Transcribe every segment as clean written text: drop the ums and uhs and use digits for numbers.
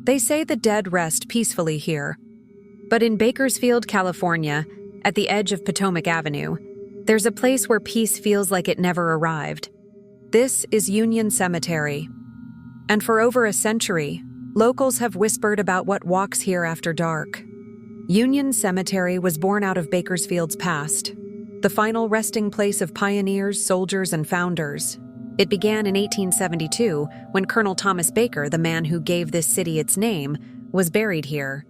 They say the dead rest peacefully here. But in Bakersfield, California, at the edge of Potomac Avenue, there's a place where peace feels like it never arrived. This is Union Cemetery. And for over a century, locals have whispered about what walks here after dark. Union Cemetery was born out of Bakersfield's past, the final resting place of pioneers, soldiers, and founders. It began in 1872 when Colonel Thomas Baker, the man who gave this city its name, was buried here.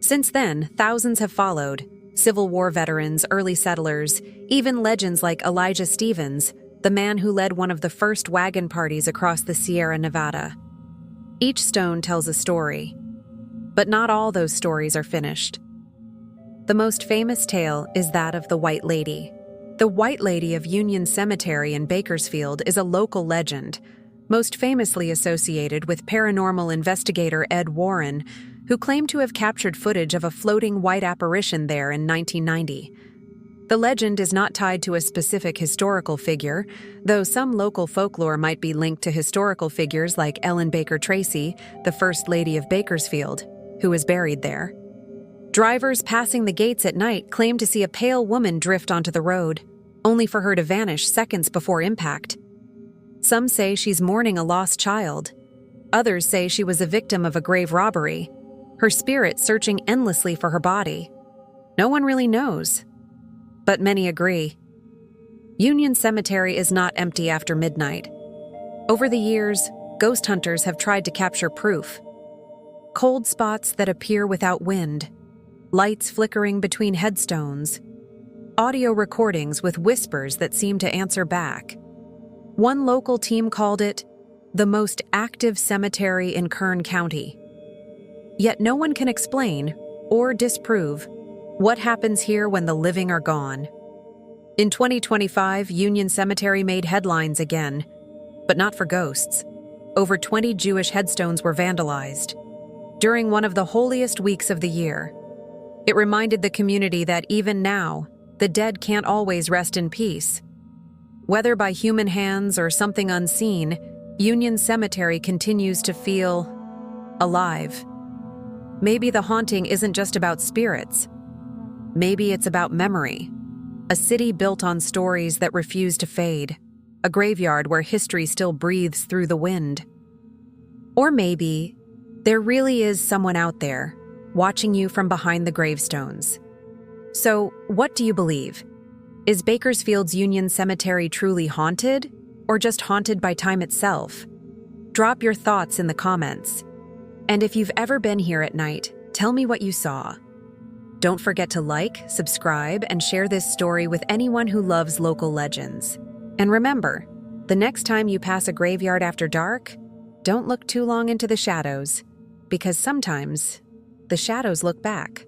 Since then, thousands have followed: Civil War veterans, early settlers, even legends like Elijah Stevens, the man who led one of the first wagon parties across the Sierra Nevada. Each stone tells a story, but not all those stories are finished. The most famous tale is that of the White Lady. The White Lady of Union Cemetery in Bakersfield is a local legend, most famously associated with paranormal investigator Ed Warren, who claimed to have captured footage of a floating white apparition there in 1990. The legend is not tied to a specific historical figure, though some local folklore might be linked to historical figures like Ellen Baker Tracy, the First Lady of Bakersfield, who is buried there. Drivers passing the gates at night claim to see a pale woman drift onto the road, only for her to vanish seconds before impact. Some say she's mourning a lost child. Others say she was a victim of a grave robbery, her spirit searching endlessly for her body. No one really knows, but many agree. Union Cemetery is not empty after midnight. Over the years, ghost hunters have tried to capture proof. Cold spots that appear without wind, lights flickering between headstones, audio recordings with whispers that seem to answer back. One local team called it the most active cemetery in Kern County. Yet no one can explain or disprove what happens here when the living are gone. In 2025, Union Cemetery made headlines again, but not for ghosts. Over 20 Jewish headstones were vandalized during one of the holiest weeks of the year. It reminded the community that even now, the dead can't always rest in peace. Whether by human hands or something unseen, Union Cemetery continues to feel alive. Maybe the haunting isn't just about spirits. Maybe it's about memory. A city built on stories that refuse to fade. A graveyard where history still breathes through the wind. Or maybe there really is someone out there watching you from behind the gravestones. So, what do you believe? Is Bakersfield's Union Cemetery truly haunted, or just haunted by time itself? Drop your thoughts in the comments. And if you've ever been here at night, tell me what you saw. Don't forget to like, subscribe, and share this story with anyone who loves local legends. And remember, the next time you pass a graveyard after dark, don't look too long into the shadows, because sometimes the shadows look back.